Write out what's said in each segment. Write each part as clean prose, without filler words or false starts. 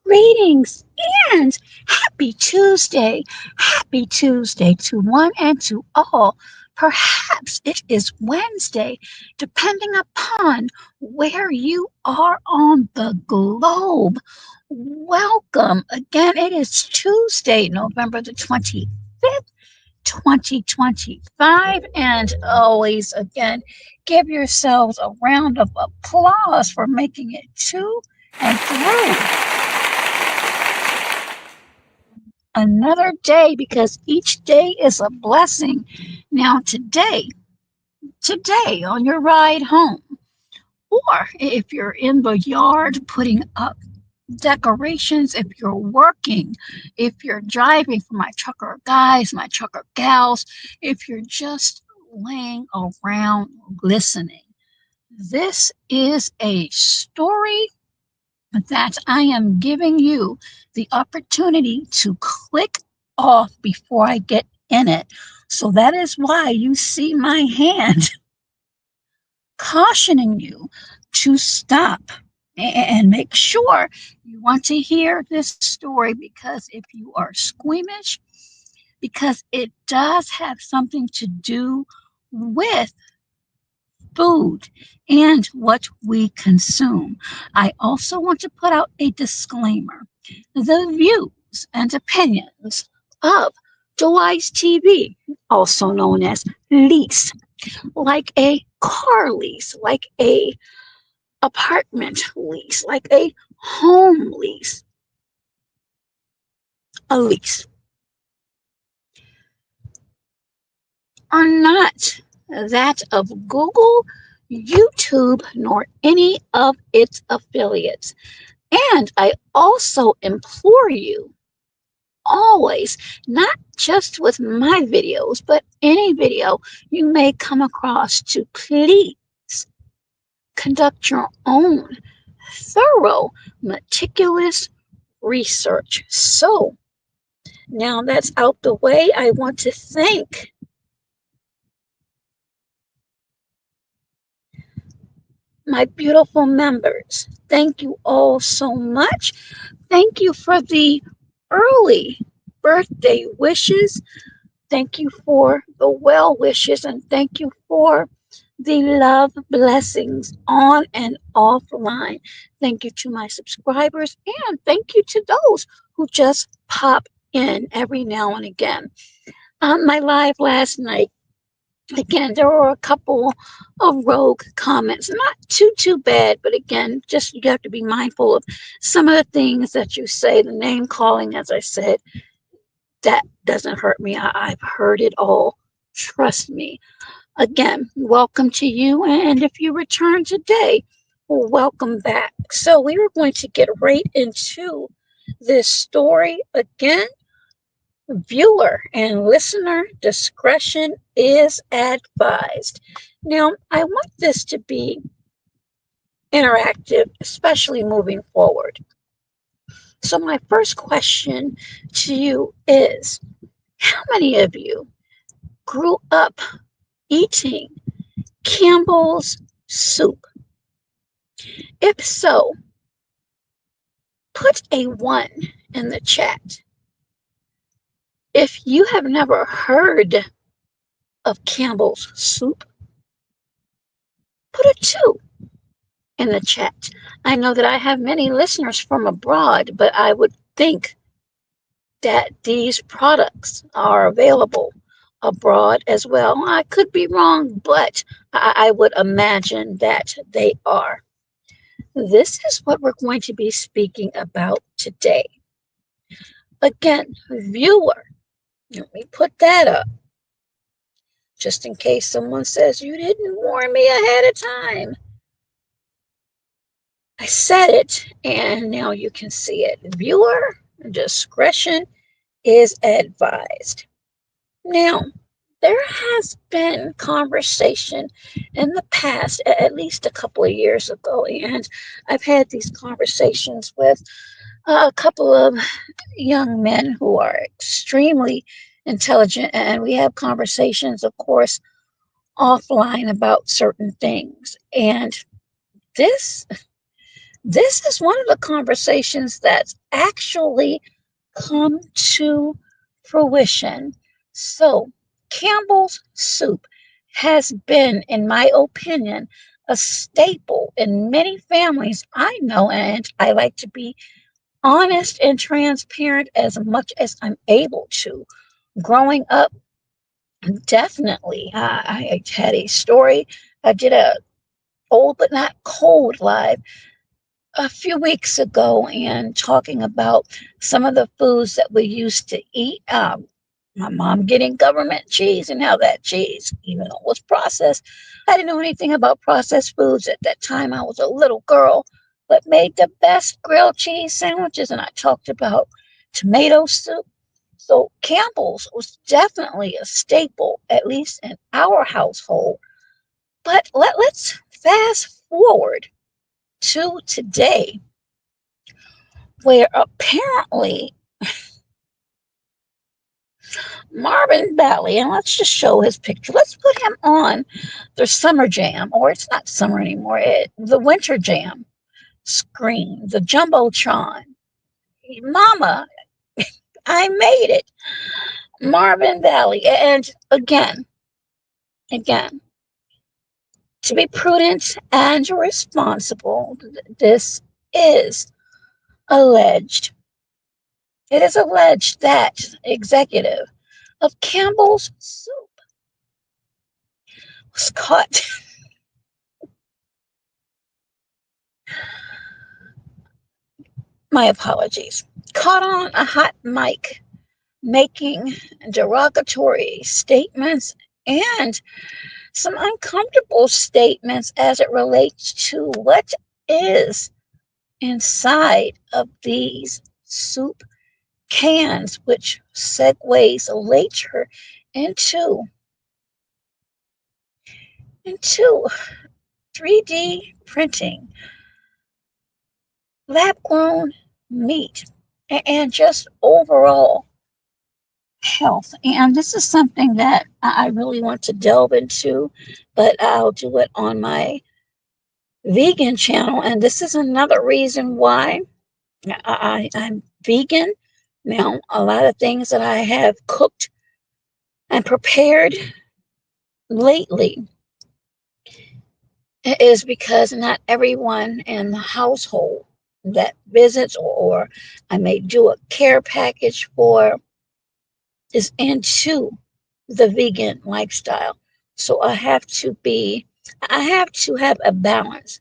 Greetings and happy Tuesday. Happy Tuesday to one and to all. Perhaps it is Wednesday, depending upon where you are on the globe. Welcome. Again, it is Tuesday, November the 25th. 2025, and always again give yourselves a round of applause for making it to and through another day, because each day is a blessing. Now, today on your ride home, or if you're in the yard putting up decorations, if you're working, if you're driving for my trucker guys, my trucker gals, if you're just laying around listening, this is a story that I am giving you the opportunity to click off before I get in it. So that is why you see my hand cautioning you to stop and make sure you want to hear this story, because if you are squeamish, because it does have something to do with food and what we consume. I also want to put out a disclaimer. The views and opinions of Dwight's TV, also known as lease, like a car lease, like a apartment lease, like a home lease, a lease, are not that of Google, YouTube, nor any of its affiliates. And I also implore you always, not just with my videos, but any video you may come across, to please conduct your own thorough, meticulous research. So now that's out the way, I want to thank my beautiful members. Thank you all so much. Thank you for the early birthday wishes. Thank you for the well wishes, and thank you for the love blessings on and offline. Thank you to my subscribers, and thank you to those who just pop in every now and again. On my live last night, again, there were a couple of rogue comments. Not too bad, but again, just you have to be mindful of some of the things that you say. The name calling, as I said, that doesn't hurt me. I've heard it all. Trust me. Again, welcome to you. And if you return today, well, welcome back. So we are going to get right into this story. Again, viewer and listener discretion is advised. Now, I want this to be interactive, especially moving forward. So my first question to you is, how many of you grew up eating Campbell's soup? If so, put a 1 in the chat. If you have never heard of Campbell's soup, put a 2 in the chat. I know that I have many listeners from abroad, but I would think that these products are available abroad as well. I could be wrong, but I would imagine that they are. This is what we're going to be speaking about today. Again, viewer, let me put that up, just in case someone says you didn't warn me ahead of time. I said it, and now you can see it. Viewer discretion is advised. Now, there has been conversation in the past, at least a couple of years ago, and I've had these conversations with a couple of young men who are extremely intelligent, and we have conversations, of course, offline about certain things. And this This is one of the conversations that's actually come to fruition. So, Campbell's soup has been, in my opinion, a staple in many families I know, and I like to be honest and transparent as much as I'm able to. Growing up, definitely, I had a story. I did a old but not cold live a few weeks ago and talking about some of the foods that we used to eat. My mom getting government cheese and how that cheese, even though it was processed, I didn't know anything about processed foods at that time. I was a little girl, but made the best grilled cheese sandwiches. And I talked about tomato soup. So Campbell's was definitely a staple, at least in our household. But let's fast forward to today, where apparently Marvin Valley, and let's just show his picture. Let's put him on the summer jam, or it's not summer anymore, the winter jam screen, the Jumbotron. Mama, I made it. Marvin Valley. And again, to be prudent and responsible, this is alleged. It is alleged that executive of Campbell's Soup was caught. My apologies. Caught on a hot mic making derogatory statements and some uncomfortable statements as it relates to what is inside of these soup cans, which segues later into into 3D printing, lab grown meat, and just overall health. And this is something that I really want to delve into, but I'll do it on my vegan channel. And this is another reason why I'm vegan. Now, a lot of things that I have cooked and prepared lately is because not everyone in the household that visits, or I may do a care package for, is into the vegan lifestyle. So I have to have a balance.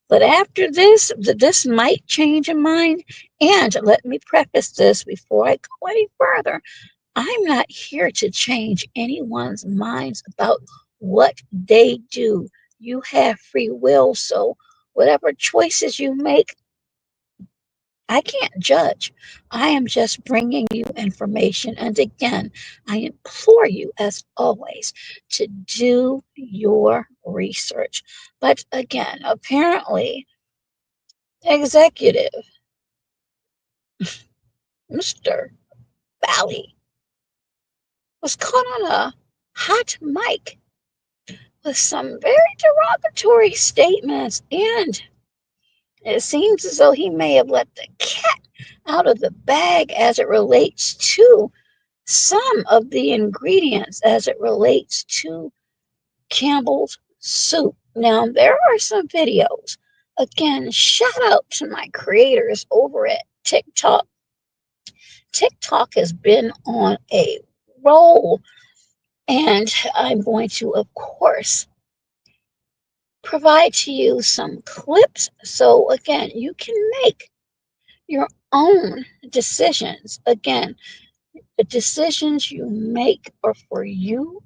But after this might change in mind. And let me preface this before I go any further. I'm not here to change anyone's minds about what they do. You have free will. So whatever choices you make, I can't judge. I am just bringing you information. And again, I implore you, as always, to do your research. But again, apparently, executive Mr. Valley was caught on a hot mic with some very derogatory statements, and it seems as though he may have let the cat out of the bag as it relates to some of the ingredients, as it relates to Campbell's soup. Now, there are some videos. Again, shout out to my creators over at TikTok. TikTok has been on a roll, and I'm going to, of course, provide to you some clips. So, again, you can make your own decisions. Again, the decisions you make are for you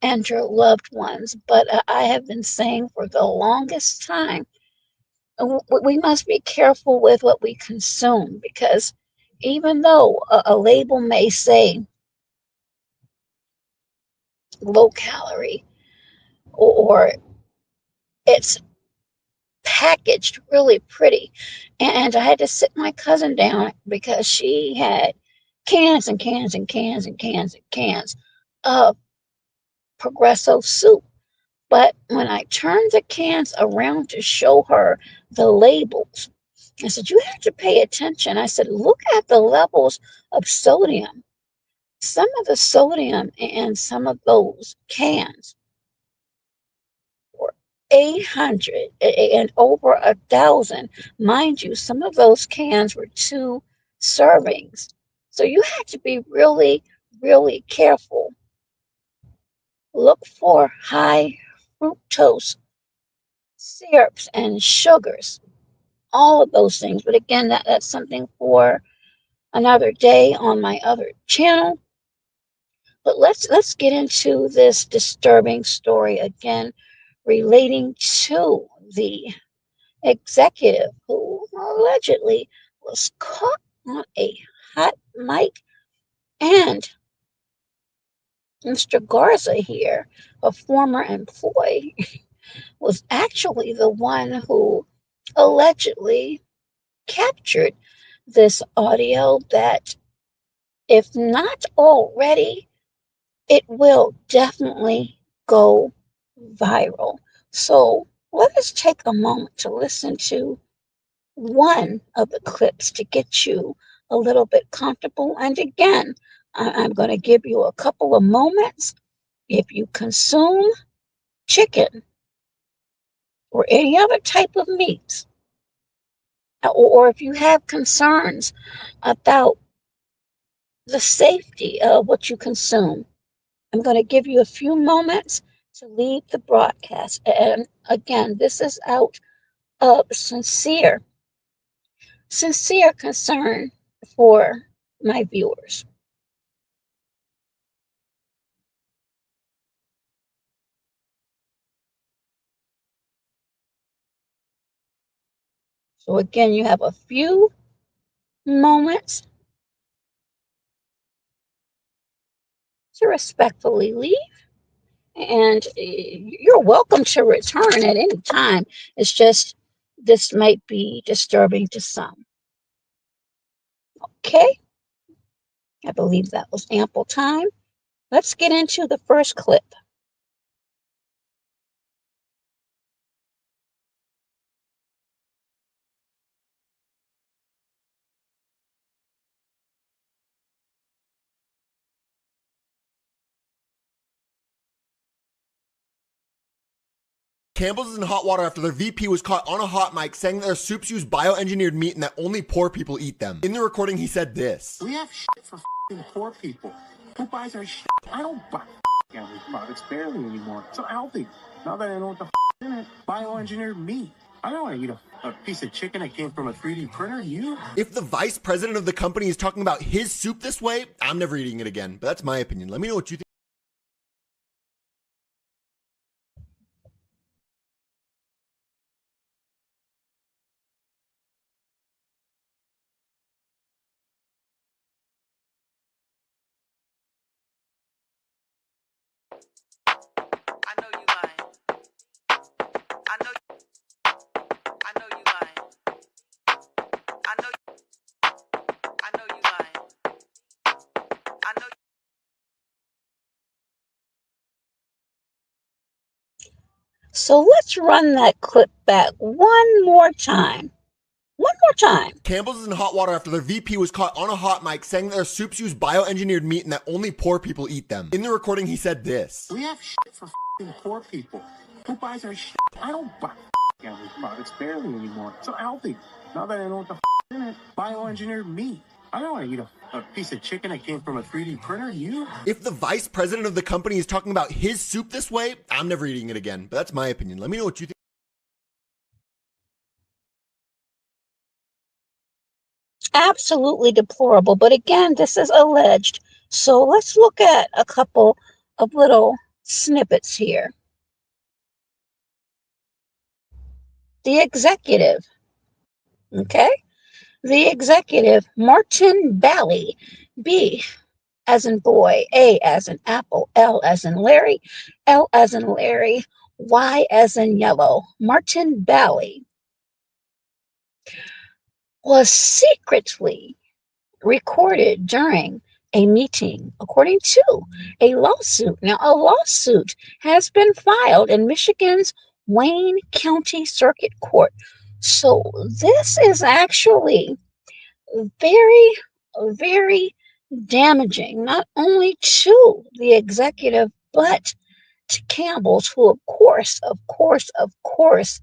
and your loved ones. But I have been saying for the longest time, we must be careful with what we consume, because even though a label may say low calorie, or it's packaged really pretty, and I had to sit my cousin down because she had cans and cans and cans and cans and cans of Progresso soup. But when I turned the cans around to show her the labels, I said, you have to pay attention. I said, look at the levels of sodium. Some of the sodium in some of those cans were 800 and over 1,000. Mind you, some of those cans were 2 servings. So you have to be really, really careful. Look for high fructose syrups and sugars, all of those things. But again, that's something for another day on my other channel. But let's get into this disturbing story again, relating to the executive who allegedly was caught on a hot mic, and Mr. Garza here, a former employee, was actually the one who allegedly captured this audio that, if not already, it will definitely go viral. So let us take a moment to listen to one of the clips to get you a little bit comfortable. And again, I'm going to give you a couple of moments. If you consume chicken or any other type of meat, or if you have concerns about the safety of what you consume, I'm going to give you a few moments to leave the broadcast. And again, this is out of sincere concern for my viewers. So again, you have a few moments to respectfully leave, and you're welcome to return at any time. It's just this might be disturbing to some. Okay, I believe that was ample time. Let's get into the first clip. Campbell's is in hot water after their VP was caught on a hot mic saying that their soups use bioengineered meat and that only poor people eat them. In the recording, he said this. We have shit for poor people. Who buys our shit? I don't buy healthy products barely anymore. So healthy. Now that I know what the in it, bioengineered meat. I don't want to eat a piece of chicken that came from a 3D printer. You? If the vice president of the company is talking about his soup this way, I'm never eating it again. But that's my opinion. Let me know what you think. I know you lying. I know you lying. I know you lying. I know. So let's run that clip back one more time. One more time. Campbell's is in hot water after their VP was caught on a hot mic saying that their soups use bioengineered meat and that only poor people eat them. In the recording, he said this. We have shit for poor people. Who buys our shit? I don't buy healthy products barely anymore. So healthy. Now that I know what the in it, bioengineered meat. I don't want to eat a piece of chicken that came from a 3D printer. You? If the vice president of the company is talking about his soup this way, I'm never eating it again. But that's my opinion. Let me know what you think. Absolutely deplorable. But again, this is alleged. So let's look at a couple of little snippets here. The executive, okay? The executive, Martin Bally, B as in boy, A as in apple, L as in Larry, L as in Larry, Y as in yellow. Martin Bally was secretly recorded during a meeting, according to a lawsuit. Now, a lawsuit has been filed in Michigan's Wayne County Circuit Court So this is actually very, very damaging, not only to the executive, but to Campbell's, who, of course,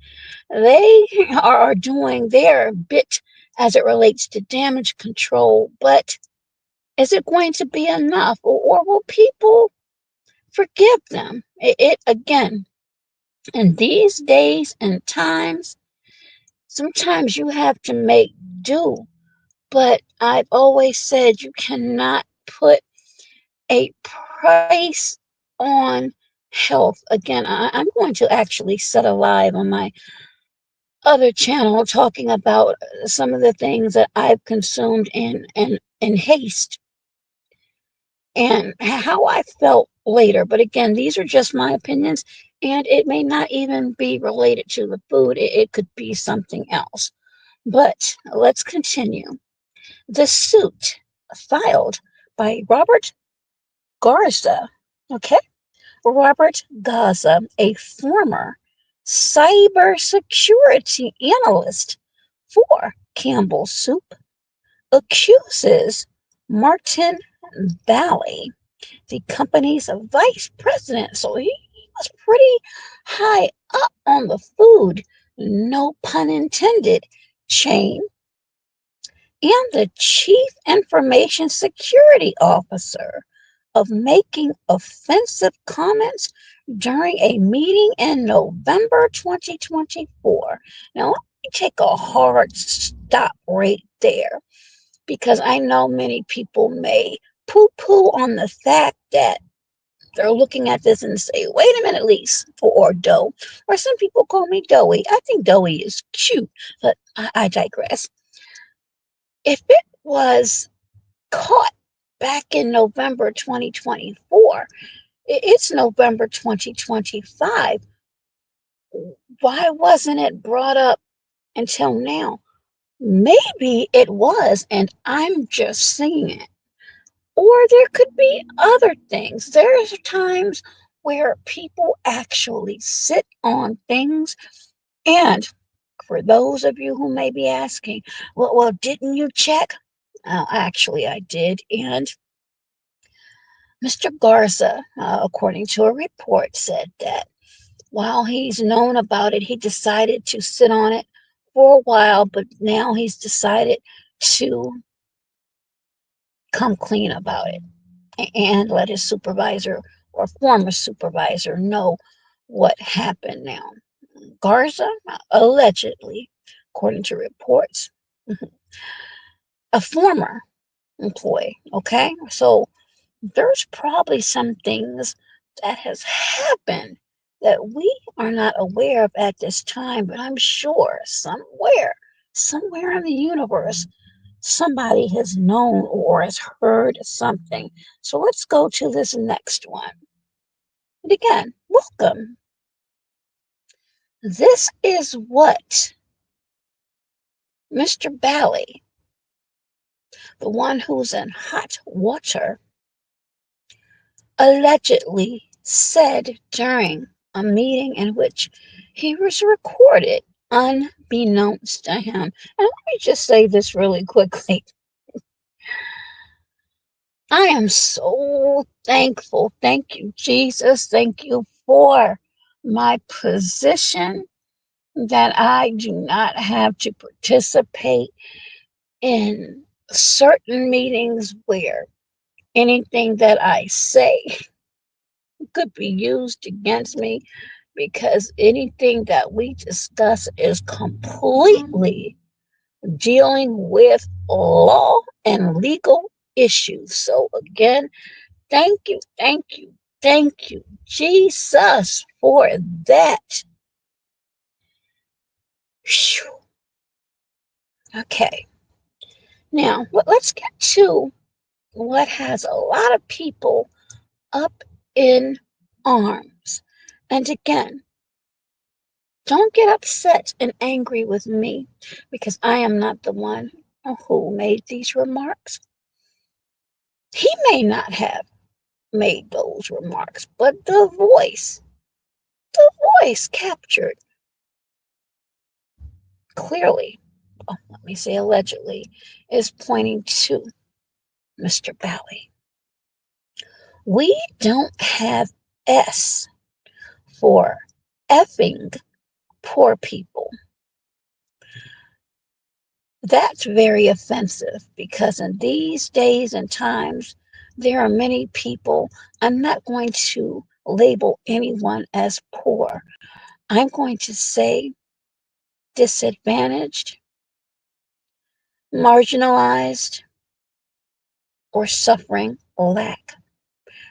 they are doing their bit as it relates to damage control. But is it going to be enough, or will people forgive them? It again, in these days and times, sometimes you have to make do. But I've always said you cannot put a price on health. Again, I'm going to actually set a live on my other channel talking about some of the things that I've consumed in haste and how I felt later. But again, these are just my opinions, and it may not even be related to the food. It could be something else. But let's continue. The suit filed by Robert Garza, okay? Robert Gaza, a former cybersecurity analyst for Campbell Soup, accuses Martin Valley, the company's vice president. So he was pretty high up on the food, no pun intended, chain, and the chief information security officer of making offensive comments during a meeting in November 2024. Now, let me take a hard stop right there because I know many people may poo poo on the fact that they're looking at this and say, wait a minute, Lise, or Doe, or some people call me Doey. I think Doey is cute, but I digress. If it was caught back in November 2024, it's November 2025. Why wasn't it brought up until now? Maybe it was, and I'm just seeing it. Or there could be other things. There's times where people actually sit on things. And for those of you who may be asking, well, didn't you check? Actually, I did. And Mr. Garza, according to a report, said that while he's known about it, he decided to sit on it for a while, but now he's decided to come clean about it and let his supervisor or former supervisor know what happened now. Garza, allegedly, according to reports, a former employee, okay? So there's probably some things that has happened that we are not aware of at this time, but I'm sure somewhere in the universe, somebody has known or has heard something. So let's go to this next one. And again, welcome. This is what Mr. Bally, the one who's in hot water, allegedly said during a meeting in which he was recorded unbeknownst to him. And let me just say this really quickly. I am so thankful. Thank you, Jesus. Thank you for my position that I do not have to participate in certain meetings where anything that I say could be used against me because anything that we discuss is completely dealing with law and legal issues. So, again, thank you, Jesus, for that. Whew. Okay, now let's get to what has a lot of people up in arms. And again, don't get upset and angry with me because I am not the one who made these remarks. He may not have made those remarks, but the voice captured clearly, let me say allegedly, is pointing to Mr. Bally. We don't have S for effing poor people. That's very offensive because in these days and times, there are many people. I'm not going to label anyone as poor. I'm going to say disadvantaged, marginalized, or suffering lack.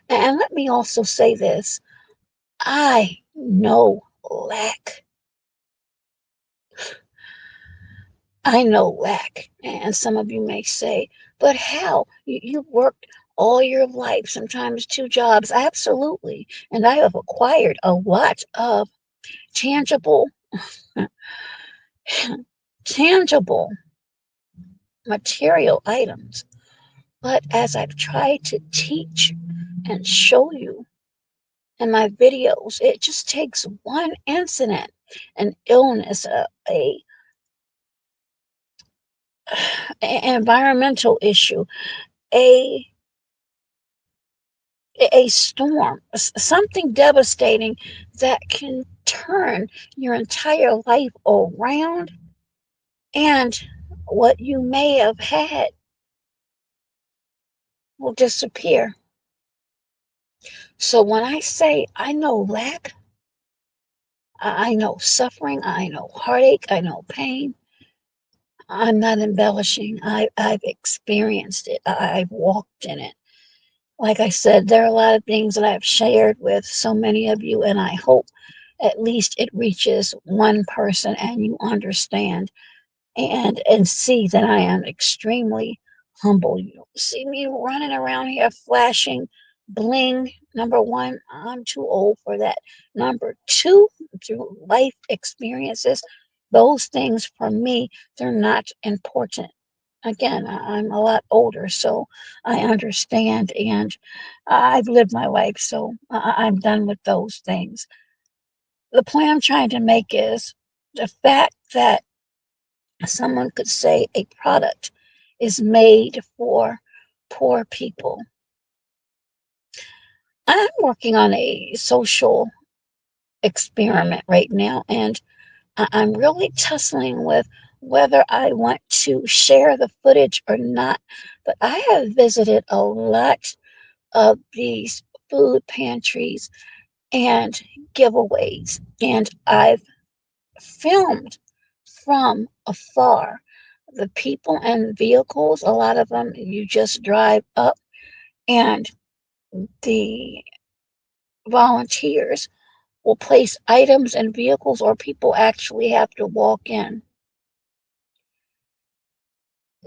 And let me also say this, I know lack. I know lack. And some of you may say, but how? You worked all your life, sometimes two jobs. Absolutely. And I have acquired a lot of tangible, tangible material items. But as I've tried to teach and show you in my videos, it just takes one incident, an illness, a environmental issue, a a storm, something devastating that can turn your entire life around, and what you may have had will disappear. So when I say I know lack, I know suffering, I know heartache, I know pain, I'm not embellishing. I've experienced it, I've walked in it. Like I said, there are a lot of things that I've shared with so many of you, and I hope at least it reaches one person and you understand and see that I am extremely humble. You don't see me running around here flashing bling. Number one, I'm too old for that. Number two, through life experiences, those things for me, they're not important. Again, I'm a lot older, so I understand and I've lived my life, so I'm done with those things. The point I'm trying to make is the fact that someone could say a product is made for poor people. I'm working on a social experiment right now, and I'm really tussling with whether I want to share the footage or not. But I have visited a lot of these food pantries and giveaways, and I've filmed from afar the people and vehicles. A lot of them you just drive up, and the volunteers will place items in vehicles, or people actually have to walk in.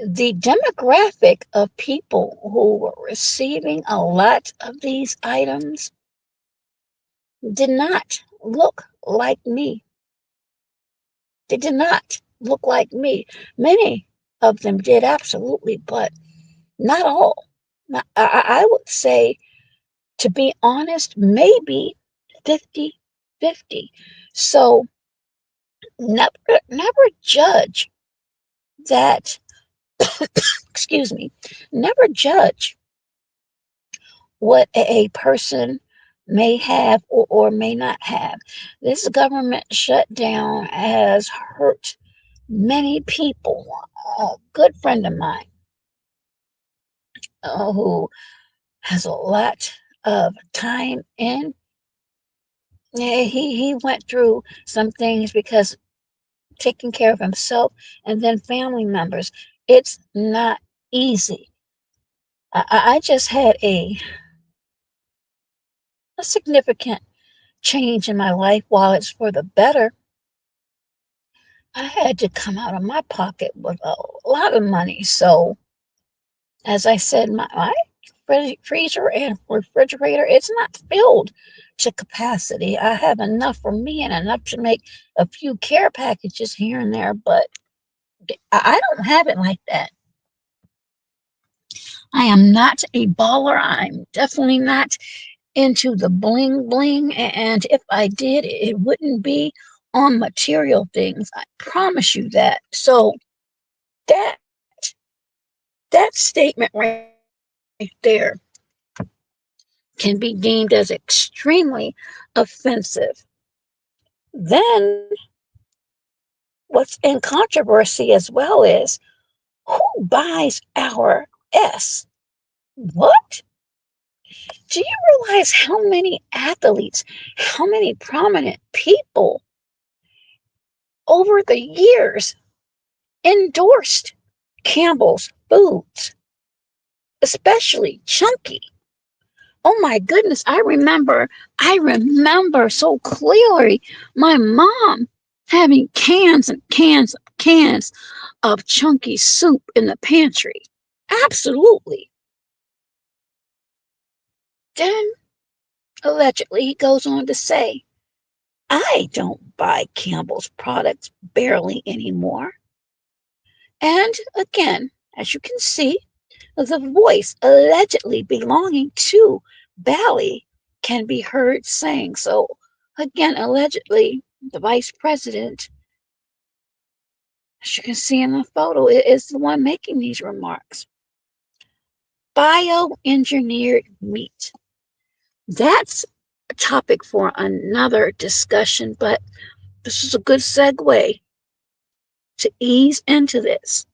The demographic of people who were receiving a lot of these items did not look like me. They did not look like me. Many of them did, absolutely, but not all. I would say, to be honest, maybe 50-50. So never judge that, excuse me, never judge what a person may have or may not have. This government shutdown has hurt many people. A good friend of mine who has a lot of time in, he went through some things because taking care of himself and then family members. It's not easy. I just had a significant change in my life. While it's for the better, I had to come out of my pocket with a lot of money. So, as I said, my freezer and refrigerator, it's not filled to capacity. I have enough for me and enough to make a few care packages here and there, but I don't have it like that. I am not a baller. I'm definitely not into the bling bling. And if I did, it wouldn't be on material things. I promise you that. So that that statement right there can be deemed as extremely offensive. Then what's in controversy as well is who buys our S? What? Do you realize how many athletes, how many prominent people over the years endorsed Campbell's foods, especially chunky? Oh my goodness, I remember so clearly my mom having cans and cans and cans of chunky soup in the pantry. Absolutely. Then allegedly he goes on to say, I don't buy Campbell's products barely anymore. And again, as you can see, the voice allegedly belonging to Bally can be heard saying so. Again, allegedly, the vice president, as you can see in the photo, is the one making these remarks. Bioengineered meat. That's a topic for another discussion, but this is a good segue to ease into this.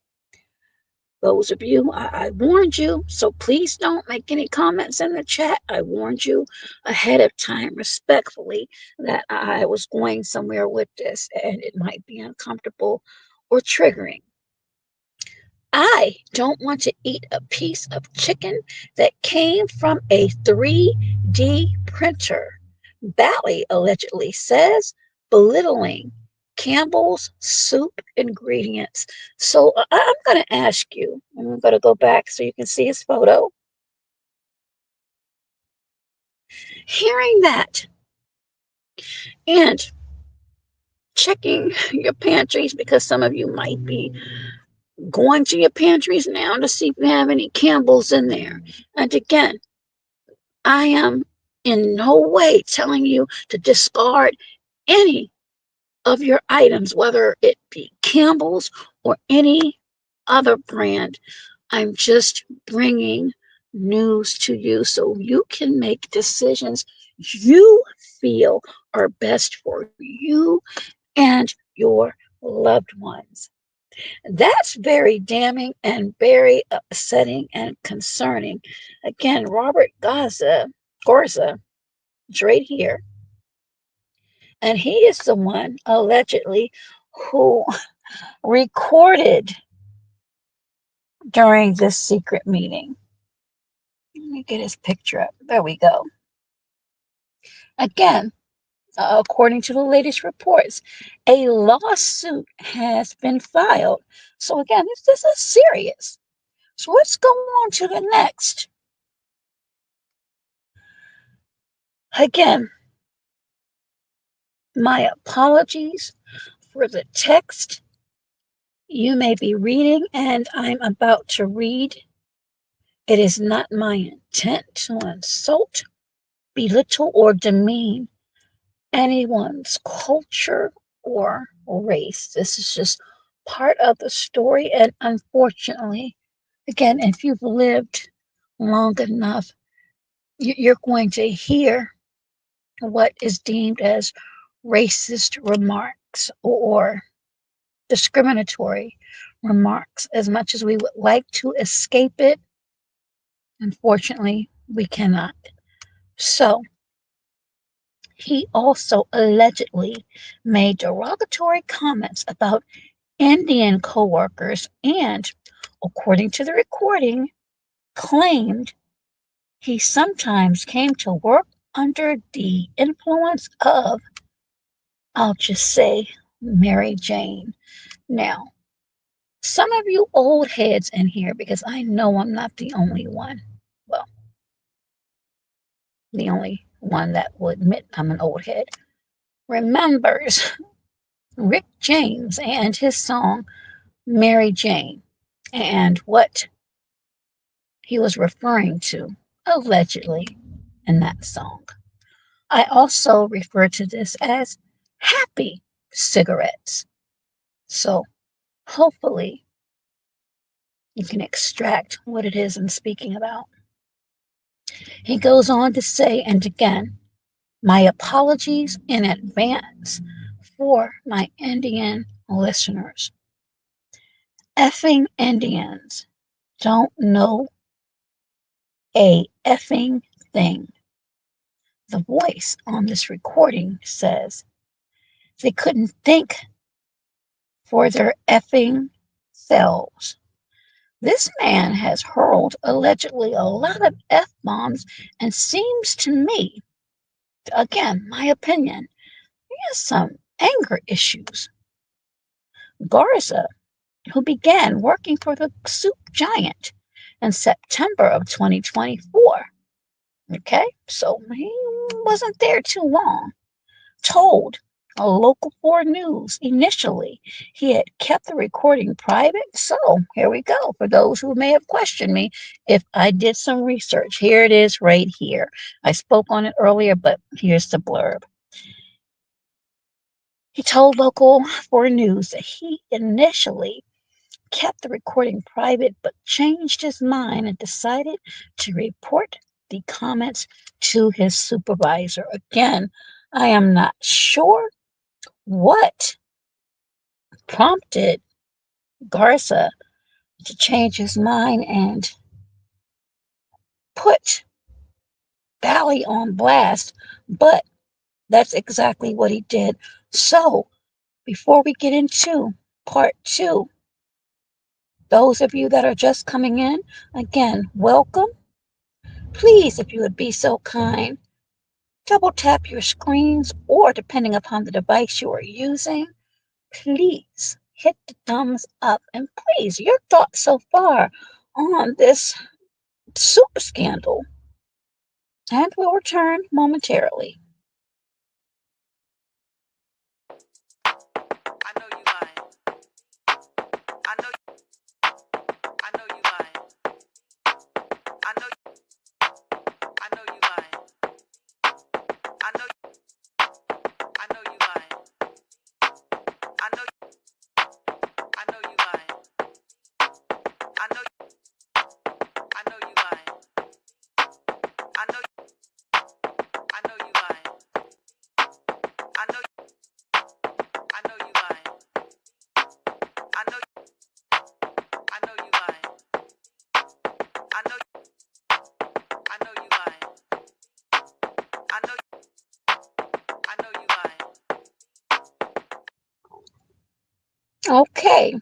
Those of you, I warned you, so please don't make any comments in the chat. I warned you ahead of time, respectfully, that I was going somewhere with this and it might be uncomfortable or triggering. I don't want to eat a piece of chicken that came from a 3D printer, Bally allegedly says, belittling Campbell's soup ingredients. So I'm going to ask you, and I'm going to go back so you can see his photo. Hearing that and checking your pantries, because some of you might be going to your pantries now to see if you have any Campbell's in there. And again, I am in no way telling you to discard any of your items, whether it be Campbell's or any other brand. I'm just bringing news to you so you can make decisions you feel are best for you and your loved ones. That's very damning and very upsetting and concerning. Again, Robert Gorza is right here, and he is the one allegedly who recorded during this secret meeting. Let me get his picture up. There we go. Again, according to the latest reports, a lawsuit has been filed. So again, this is serious. So let's go on to the next. Again, my apologies for the text you may be reading and I'm about to read. It is not my intent to insult, belittle, or demean anyone's culture or race. This is just part of the story. And unfortunately, again, if you've lived long enough, you're going to hear what is deemed as racist remarks or discriminatory remarks. As much as we would like to escape it, unfortunately, we cannot. So, he also allegedly made derogatory comments about Indian coworkers and, according to the recording, claimed he sometimes came to work under the influence of, I'll just say, Mary Jane. Now, some of you old heads in here, because I know I'm not the only one, well, the only one that will admit I'm an old head, remembers Rick James and his song Mary Jane and what he was referring to, allegedly, in that song. I also refer to this as happy cigarettes. So hopefully you can extract what it is I'm speaking about. He goes on to say, and again, my apologies in advance for my Indian listeners. Effing Indians don't know a effing thing. The voice on this recording says they couldn't think for their effing selves. This man has hurled allegedly a lot of F bombs and seems to me, again, my opinion, he has some anger issues. Garza, who began working for the soup giant in September of 2024, okay, so he wasn't there too long, told a local 4 News initially he had kept the recording private. So here we go. For those who may have questioned me, if I did some research, here it is right here. I spoke on it earlier, but here's the blurb. He told local 4 News that he initially kept the recording private, but changed his mind and decided to report the comments to his supervisor. Again, I am not sure what prompted Garza to change his mind and put Bally on blast, but that's exactly what he did. So, before we get into part 2, those of you that are just coming in, again, welcome. Please, if you would be so kind, double tap your screens, or depending upon the device you are using, please hit the thumbs up. And please, your thoughts so far on this super scandal. And we'll return momentarily. I know you lying. I know. I know you lying. I know. I know you lying. I know. I know you lying. I know. I know you lying. I know. I know you lying. I know. I know you lying. I know. I know you lying. I know. I know you lying. I know. I know you lying. I know. I know you lying. Okay,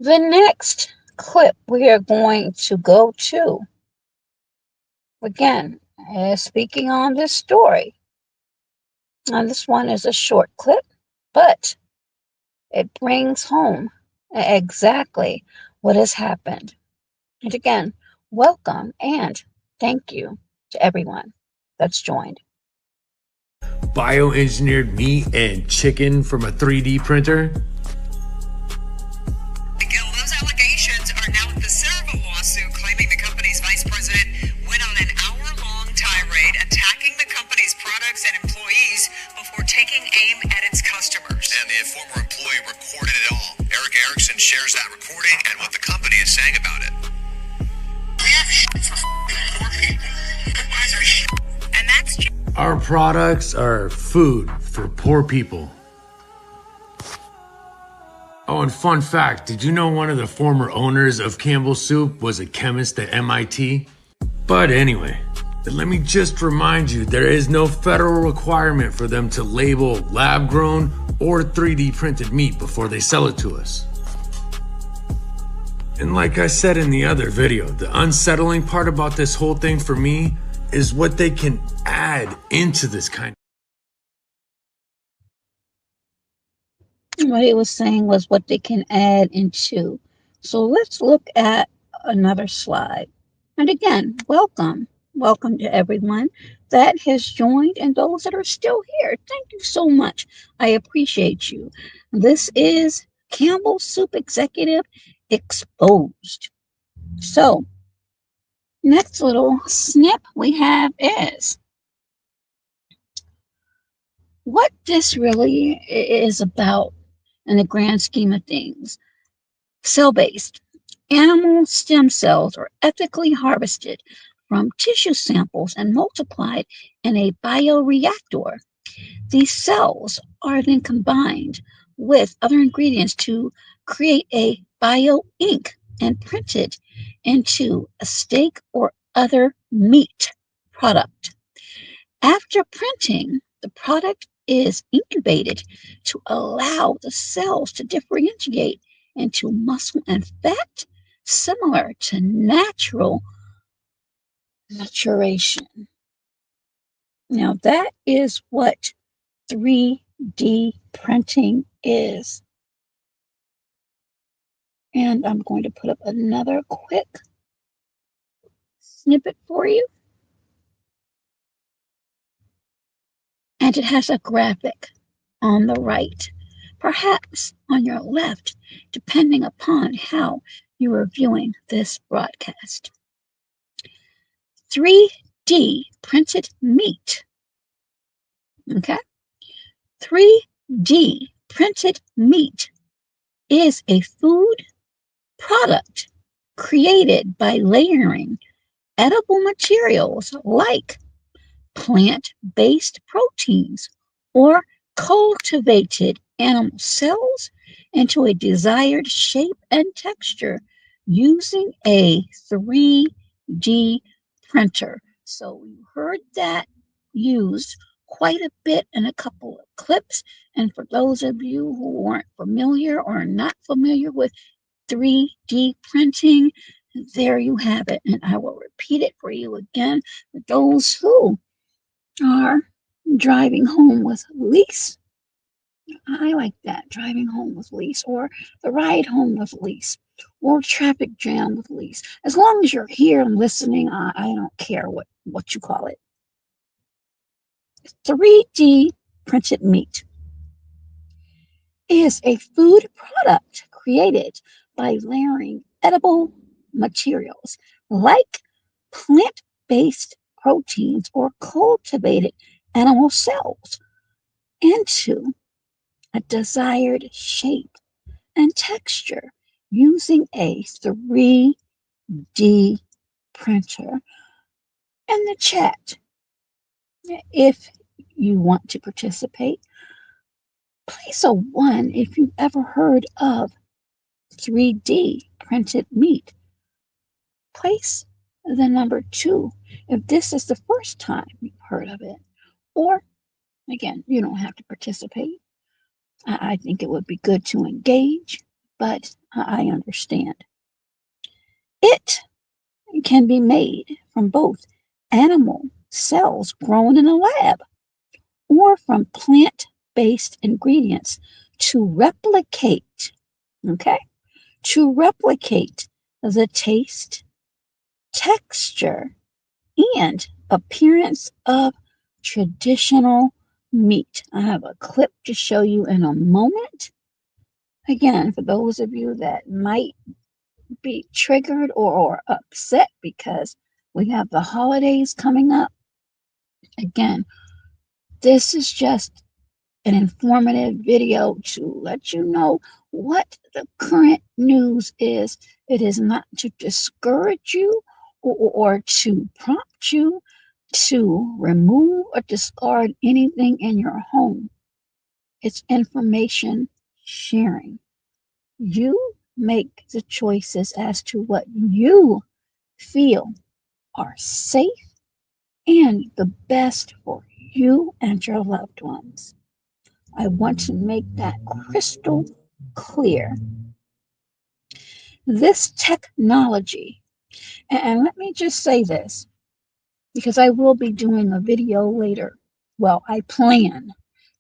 the next clip we are going to go to, again, is speaking on this story. Now, this one is a short clip, but it brings home exactly what has happened. And again, welcome and thank you to everyone that's joined. Bioengineered meat and chicken from a 3D printer? Again, those allegations are now at the center of a lawsuit claiming the company's vice president went on an hour-long tirade attacking the company's products and employees before taking aim at its customers. And the former employee recorded it all. Eric Erickson shares that recording and what the company is saying about it. We have shit for poor people. Who buys our shit? And that's just Our products are food for poor people. Oh, and fun fact, did you know one of the former owners of Campbell Soup was a chemist at MIT? But anyway, let me just remind you, there is no federal requirement for them to label lab-grown or 3D printed meat before they sell it to us. And like I said in the other video, the unsettling part about this whole thing for me is what they can add into this kind. What he was saying was what they can add into. So let's look at another slide. And again, welcome. Welcome to everyone that has joined and those that are still here. Thank you so much. I appreciate you. This is Campbell Soup Executive Exposed. So, next little snip we have is what this really is about in the grand scheme of things. Cell based. Animal stem cells are ethically harvested from tissue samples and multiplied in a bioreactor. These cells are then combined with other ingredients to create a bio ink and printed into a steak or other meat product. After printing, the product is incubated to allow the cells to differentiate into muscle and fat, similar to natural maturation. Now, that is what 3D printing is. And I'm going to put up another quick snippet for you. And it has a graphic on the right, perhaps on your left, depending upon how you are viewing this broadcast. 3D printed meat. Okay? 3D printed meat is a food product created by layering edible materials like plant-based proteins or cultivated animal cells into a desired shape and texture using a 3D printer. So you heard that used quite a bit in a couple of clips. And for those of you who aren't familiar or not familiar with 3D printing, there you have it. And I will repeat it for you again for those who are driving home with lease. I like that, driving home with lease, or the ride home with lease, or traffic jam with lease. As long as you're here and listening, I don't care what you call it. 3D printed meat is a food product created by layering edible materials like plant-based proteins or cultivated animal cells into a desired shape and texture using a 3D printer. In the chat, if you want to participate, place a 1 if you've ever heard of 3D printed meat. Place the number 2 if this is the first time you've heard of it. Or, again, you don't have to participate. I think it would be good to engage, but I understand. It can be made from both animal cells grown in a lab or from plant-based ingredients to replicate, okay, to replicate the taste, texture, and appearance of traditional meat. I have a clip to show you in a moment. Again, for those of you that might be triggered or upset because we have the holidays coming up, again, this is just an informative video to let you know what the current news is. It is not to discourage you or to prompt you to remove or discard anything in your home. It's information sharing. You make the choices as to what you feel are safe and the best for you and your loved ones. I want to make that crystal clear. This technology, and let me just say this, because I will be doing a video later. Well, I plan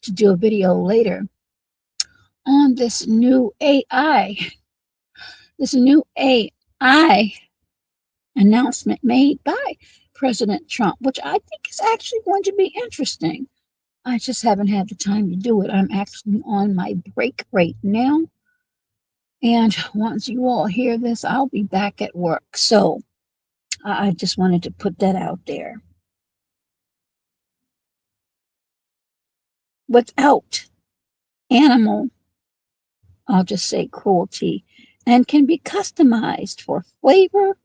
to do a video later on this new AI announcement made by President Trump, which I think is actually going to be interesting. I just haven't had the time to do it. I'm actually on my break right now. And once you all hear this, I'll be back at work. So I just wanted to put that out there. without animal, I'll just say cruelty, and can be customized for flavor,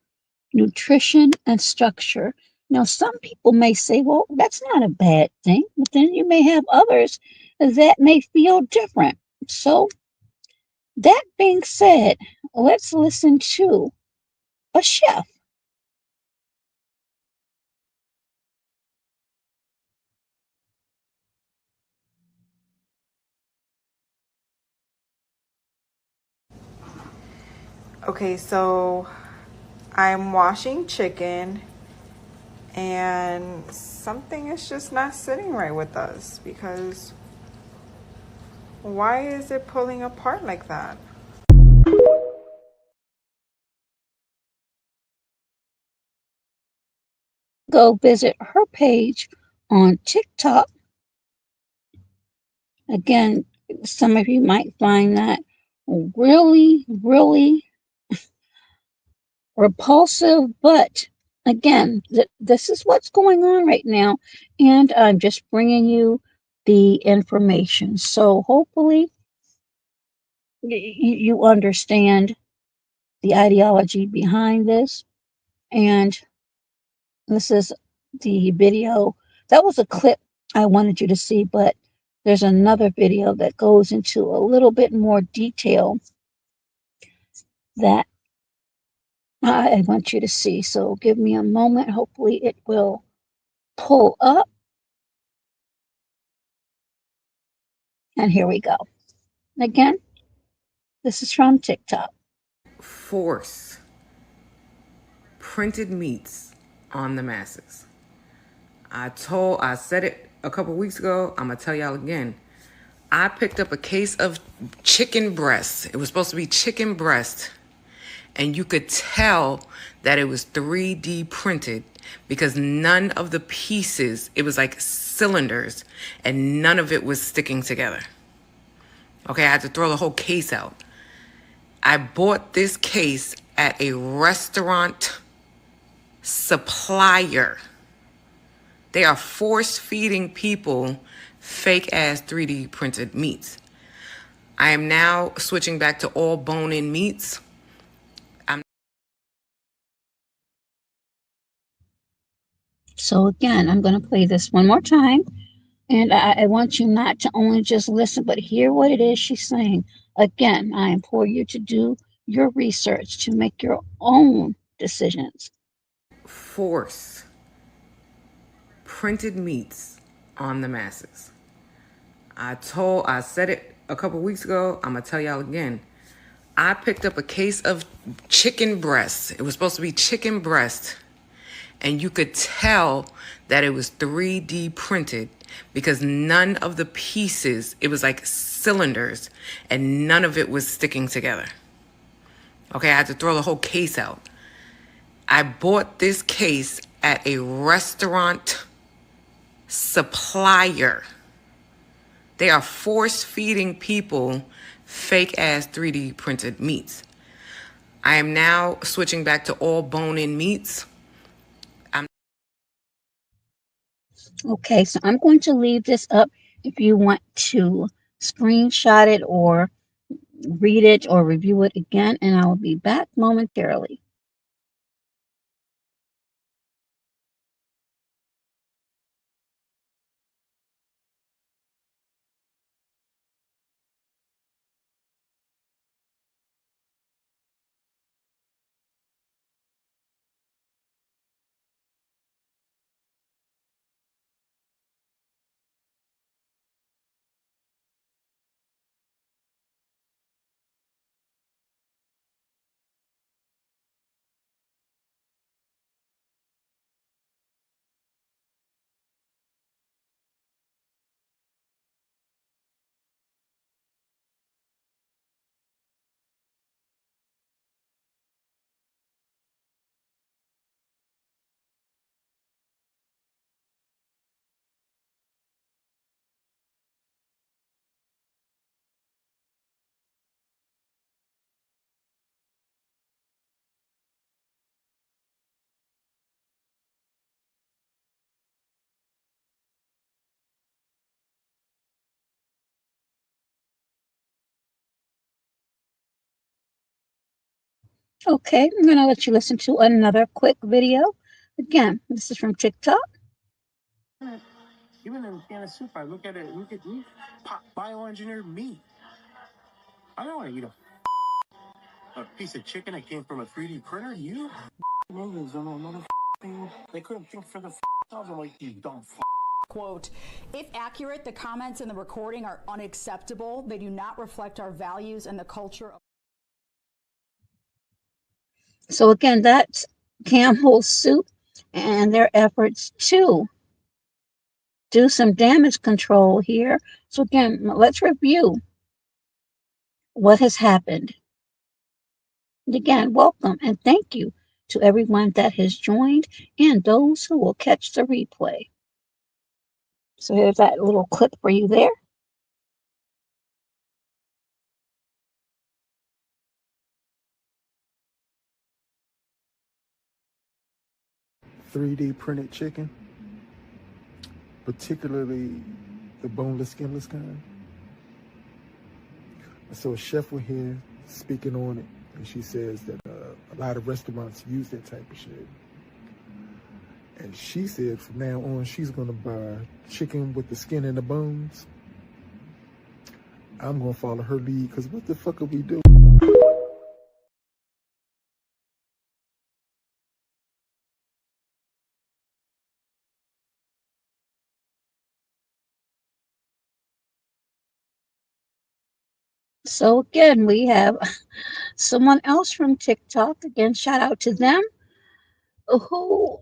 nutrition, and structure. Now, some people may say, well, that's not a bad thing, but then you may have others that may feel different. So, that being said, let's listen to a chef. Okay, so I'm washing chicken and something is just not sitting right with us because why is it pulling apart like that? Go visit her page on TikTok. Again, some of you might find that really, really repulsive, but again, this is what's going on right now, and I'm just bringing you the information. So hopefully you understand the ideology behind this, and this is the video. That was a clip I wanted you to see, but there's another video that goes into a little bit more detail that I want you to see. So give me a moment. Hopefully it will pull up. And here we go. Again, this is from TikTok. Force printed meats on the masses. I said it a couple weeks ago. I'm gonna tell y'all again. I picked up a case of chicken breast. It was supposed to be chicken breast, and you could tell that it was 3D printed because none of the pieces, it was like cylinders, and none of it was sticking together. Okay, I had to throw the whole case out. I bought this case at a restaurant supplier. They are force feeding people fake ass 3D printed meats. I am now switching back to all bone in meats. So again, I'm going to play this one more time. And I want you not to only just listen, but hear what it is she's saying. Again, I implore you to do your research to make your own decisions. Force printed meats on the masses. I said it a couple weeks ago. I'm gonna tell y'all again. I picked up a case of chicken breast. It was supposed to be chicken breast, and you could tell that it was 3D printed because none of the pieces, it was like cylinders, and none of it was sticking together. Okay, I had to throw the whole case out. I bought this case at a restaurant supplier. They are force feeding people fake ass 3D printed meats. I am now switching back to all bone in meats. Okay, so I'm going to leave this up if you want to screenshot it or read it or review it again, and I will be back momentarily. Okay, I'm going to let you listen to another quick video. Again, this is from TikTok. Even in a can of soup, I look at it, look at meat, bioengineered meat. I don't want to eat a piece of chicken that came from a 3D printer. You Niggas don't know another thing. They couldn't think for themselves. I'm like, you dumb Quote, if accurate, the comments in the recording are unacceptable. They do not reflect our values and the culture. So again, that's Campbell Soup and their efforts to do some damage control here. So again, let's review what has happened. And again, welcome and thank you to everyone that has joined and those who will catch the replay. So here's that little clip for you there. 3D printed chicken, particularly the boneless, skinless kind. So a chef was here speaking on it, and she says that a lot of restaurants use that type of shit. And she said from now on, she's gonna buy chicken with the skin and the bones. I'm gonna follow her lead, because what the fuck are we doing? So again, we have someone else from TikTok. Again, shout out to them who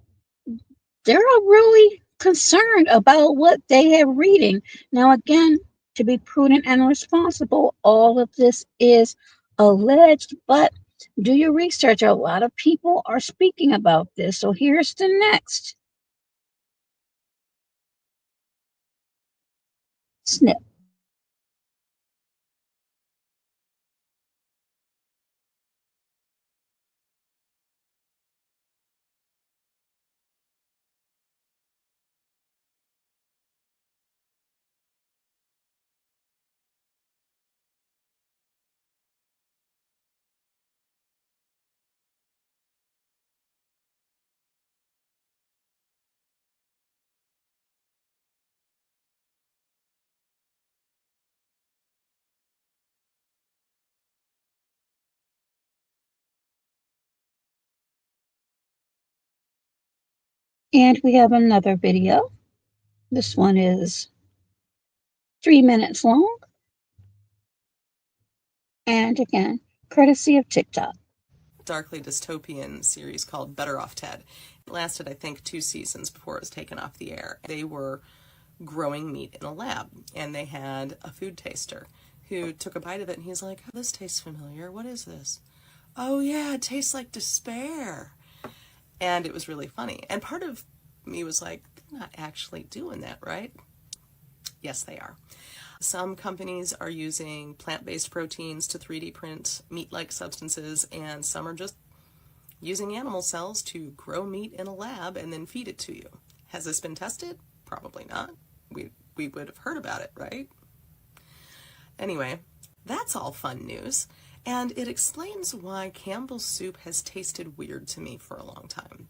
they're really concerned about what they have reading. Now, again, to be prudent and responsible, all of this is alleged, but do your research. A lot of people are speaking about this. So here's the next snip. And we have another video. This one is 3 minutes long. And again, courtesy of TikTok. Darkly dystopian series called Better Off Ted. It lasted, I think, 2 seasons before it was taken off the air. They were growing meat in a lab, and they had a food taster who took a bite of it, and he's like, oh, this tastes familiar. What is this? Oh, yeah, it tastes like despair. And it was really funny. And part of me was like, they're not actually doing that, right? Yes, they are. Some companies are using plant-based proteins to 3D print meat-like substances, and some are just using animal cells to grow meat in a lab and then feed it to you. Has this been tested? Probably not. We would have heard about it, right? Anyway, that's all fun news, and it explains why Campbell's soup has tasted weird to me for a long time.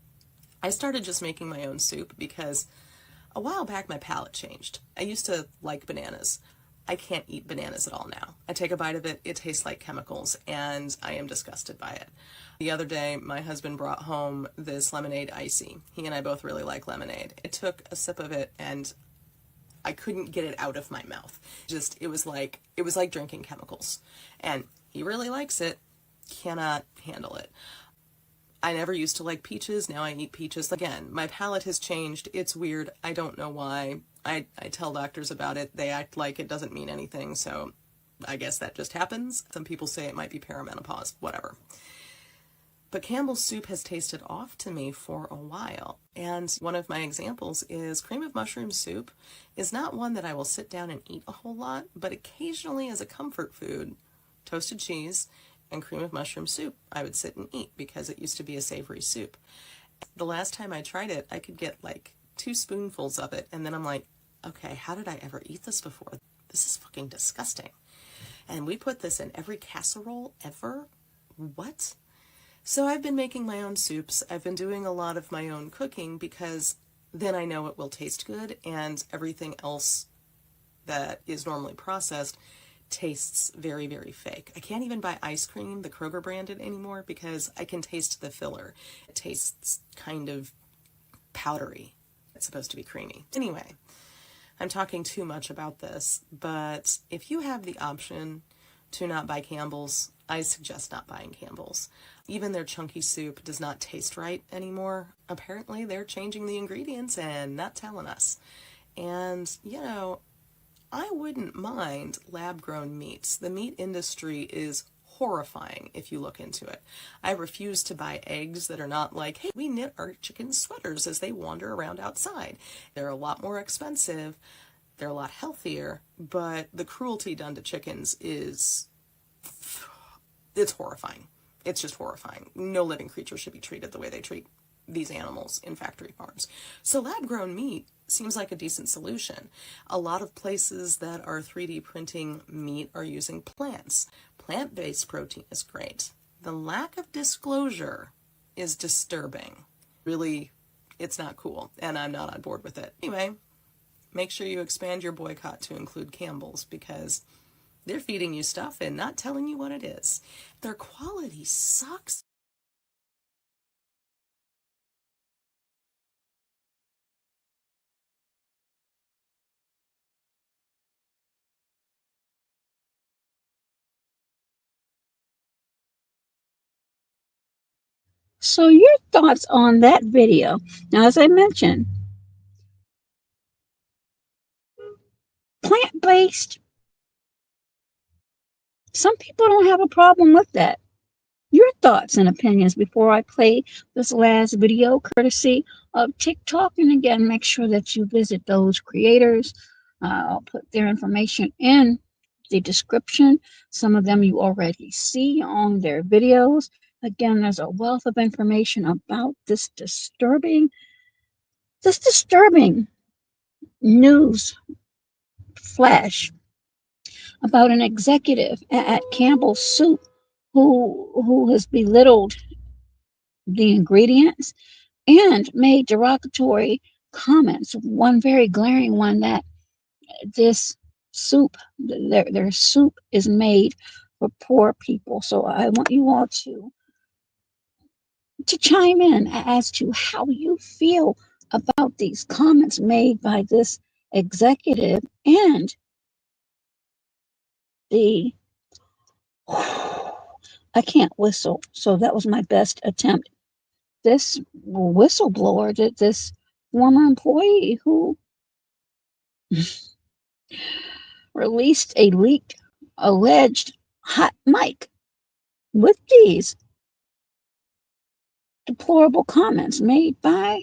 I started just making my own soup because a while back my palate changed. I used to like bananas. I can't eat bananas at all now. I take a bite of it, it tastes like chemicals, and I am disgusted by it. The other day, my husband brought home this lemonade icy. He and I both really like lemonade. I took a sip of it, and I couldn't get it out of my mouth. It was like drinking chemicals. And he really likes it, cannot handle it. I never used to like peaches. Now I eat peaches. Again, my palate has changed. It's weird. I don't know why. I tell doctors about it. They act like it doesn't mean anything. So I guess that just happens. Some people say it might be perimenopause, whatever. But Campbell's soup has tasted off to me for a while. And one of my examples is cream of mushroom soup is not one that I will sit down and eat a whole lot, but occasionally as a comfort food, toasted cheese and cream of mushroom soup I would sit and eat because it used to be a savory soup. The last time I tried it, I could get like 2 spoonfuls of it, and then I'm like, okay, how did I ever eat this before? This is fucking disgusting. And we put this in every casserole ever? What? So I've been making my own soups. I've been doing a lot of my own cooking because then I know it will taste good, and everything else that is normally processed tastes very, very fake. I can't even buy ice cream, the Kroger branded, anymore because I can taste the filler. It tastes kind of powdery. It's supposed to be creamy. Anyway, I'm talking too much about this, but if you have the option to not buy Campbell's, I suggest not buying Campbell's. Even their chunky soup does not taste right anymore. Apparently, they're changing the ingredients and not telling us. And, you know, I wouldn't mind lab-grown meats. The meat industry is horrifying if you look into it. I refuse to buy eggs that are not like, hey, we knit our chicken sweaters as they wander around outside. They're a lot more expensive. They're a lot healthier, but the cruelty done to chickens it's horrifying. It's just horrifying. No living creature should be treated the way they treat these animals in factory farms. So lab-grown meat seems like a decent solution. A lot of places that are 3D printing meat are using plants. Plant-based protein is great. The lack of disclosure is disturbing. Really, it's not cool, and I'm not on board with it. Anyway, make sure you expand your boycott to include Campbell's because they're feeding you stuff and not telling you what it is. Their quality sucks. So, your thoughts on that video? Now, as I mentioned, plant based, some people don't have a problem with that. Your thoughts and opinions before I play this last video, courtesy of TikTok. And again, make sure that you visit those creators. I'll put their information in the description. Some of them you already see on their videos. Again, there's a wealth of information about this disturbing news flash about an executive at Campbell Soup who has belittled the ingredients and made derogatory comments. One very glaring one, that this soup, their soup is made for poor people. So I want you all to chime in as to how you feel about these comments made by this executive and the I can't whistle, so that was my best attempt. This whistleblower, this former employee who released a leaked alleged hot mic with these deplorable comments made by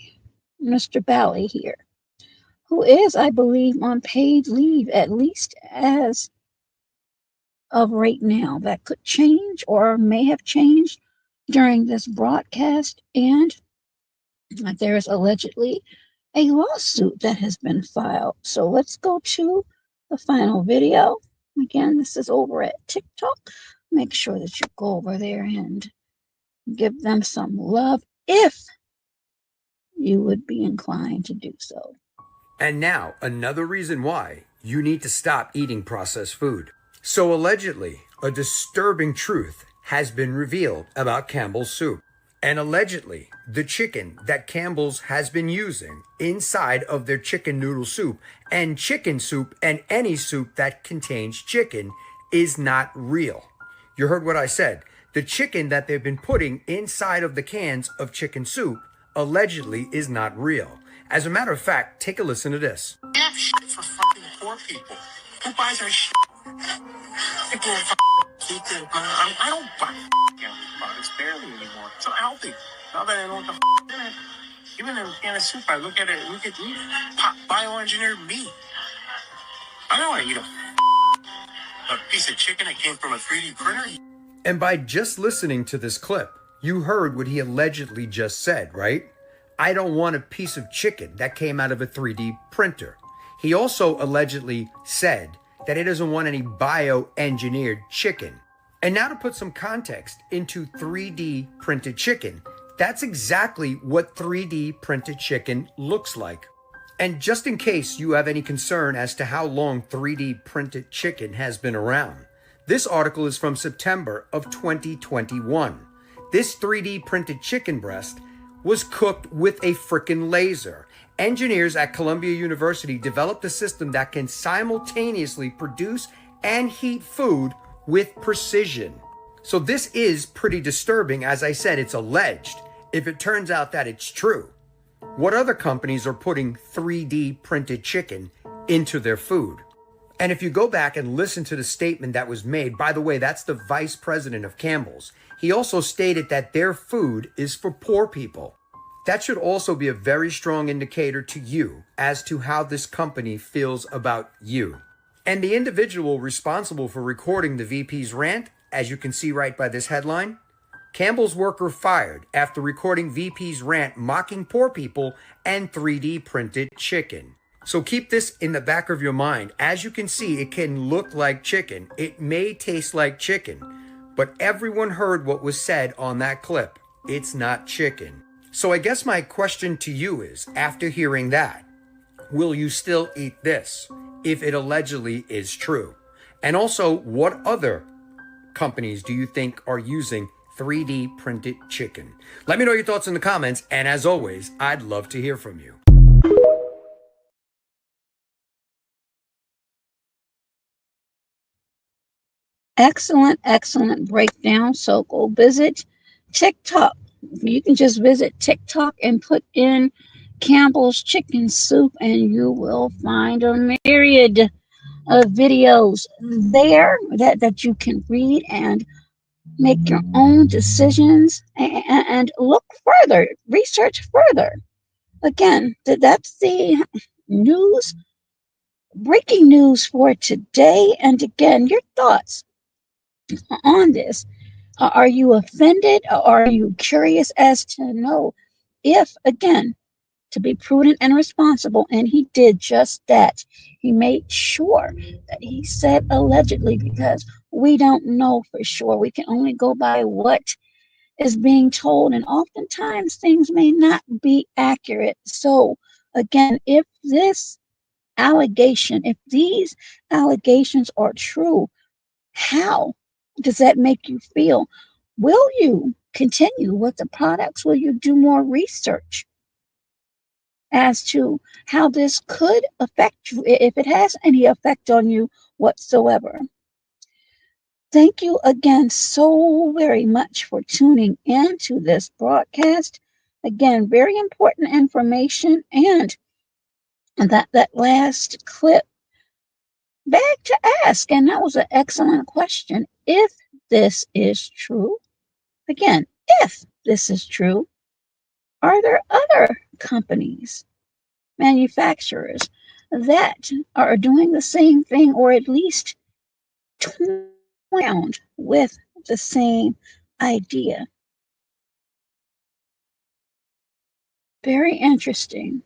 Mr. Bally here, who is, I believe, on paid leave, at least as of right now. That could change or may have changed during this broadcast, and there is allegedly a lawsuit that has been filed. So let's go to the final video. Again, this is over at TikTok. Make sure that you go over there and give them some love if you would be inclined to do so. And now, another reason why you need to stop eating processed food. So allegedly, a disturbing truth has been revealed about Campbell's soup. And allegedly, the chicken that Campbell's has been using inside of their chicken noodle soup and chicken soup and any soup that contains chicken is not real. You heard what I said. The chicken that they've been putting inside of the cans of chicken soup allegedly is not real. As a matter of fact, take a listen to this. We have shit for fucking poor people. Who buys our shit? People are fucking stupid. I don't buy Campbell's products barely anymore. It's not healthy. Now that I know what the in it. Even in a can of soup, I look at meat. Bioengineered meat. I don't want to eat a piece of chicken that came from a 3D printer. And by just listening to this clip, you heard what he allegedly just said, right? I don't want a piece of chicken that came out of a 3D printer. He also allegedly said that he doesn't want any bioengineered chicken. And now to put some context into 3D printed chicken, that's exactly what 3D printed chicken looks like. And just in case you have any concern as to how long 3D printed chicken has been around, this article is from September of 2021. This 3D printed chicken breast was cooked with a frickin' laser. Engineers at Columbia University developed a system that can simultaneously produce and heat food with precision. So this is pretty disturbing. As I said, it's alleged. If it turns out that it's true, what other companies are putting 3D printed chicken into their food? And if you go back and listen to the statement that was made, by the way, that's the vice president of Campbell's. He also stated that their food is for poor people. That should also be a very strong indicator to you as to how this company feels about you. And the individual responsible for recording the VP's rant, as you can see right by this headline, Campbell's worker fired after recording VP's rant mocking poor people and 3D printed chicken. So keep this in the back of your mind. As you can see, it can look like chicken. It may taste like chicken, but everyone heard what was said on that clip. It's not chicken. So I guess my question to you is, after hearing that, will you still eat this if it allegedly is true? And also, what other companies do you think are using 3D printed chicken? Let me know your thoughts in the comments. And as always, I'd love to hear from you. Excellent breakdown. So go visit TikTok. You can just visit TikTok and put in Campbell's chicken soup, and you will find a myriad of videos there that you can read and make your own decisions and look further, research further. Again, that's the news, breaking news for today. And again, your thoughts on this. Are you offended? Are you curious as to know if, again, to be prudent and responsible? And he did just that. He made sure that he said allegedly, because we don't know for sure. We can only go by what is being told, and oftentimes things may not be accurate. So, again, if these allegations are true, how does that make you feel? Will you continue with the products? Will you do more research as to how this could affect you, if it has any effect on you whatsoever? Thank you again so very much for tuning in to this broadcast. Again, very important information. And that last clip begged to ask, and that was an excellent question. If this is true, again, if this is true, are there other companies, manufacturers, that are doing the same thing, or at least toying around with the same idea? Very interesting.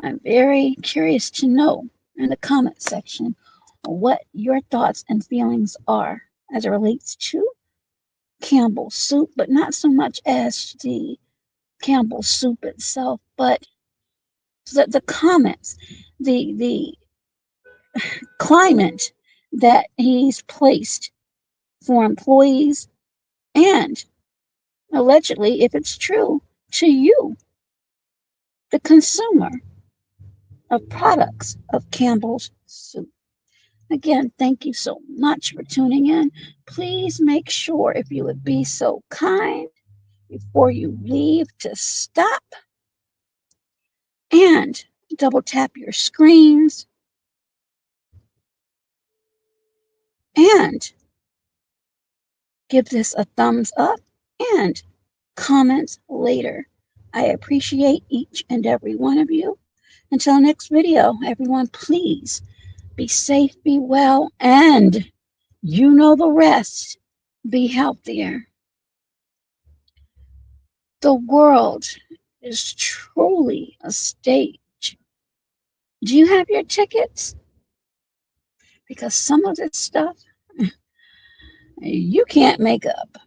I'm very curious to know in the comment section what your thoughts and feelings are as it relates to Campbell soup, but not so much as the Campbell soup itself, but the comments, the climate that he's placed for employees, and allegedly, if it's true, to you, the consumer of products of Campbell's soup. Again, thank you so much for tuning in. Please make sure, if you would be so kind, before you leave, to stop and double tap your screens and give this a thumbs up and comments later. I appreciate each and every one of you. Until next video, everyone, please be safe, be well, and you know the rest. Be healthier. The world is truly a stage. Do you have your tickets? Because some of this stuff You can't make up.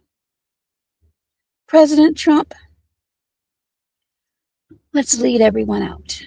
President Trump, let's lead everyone out.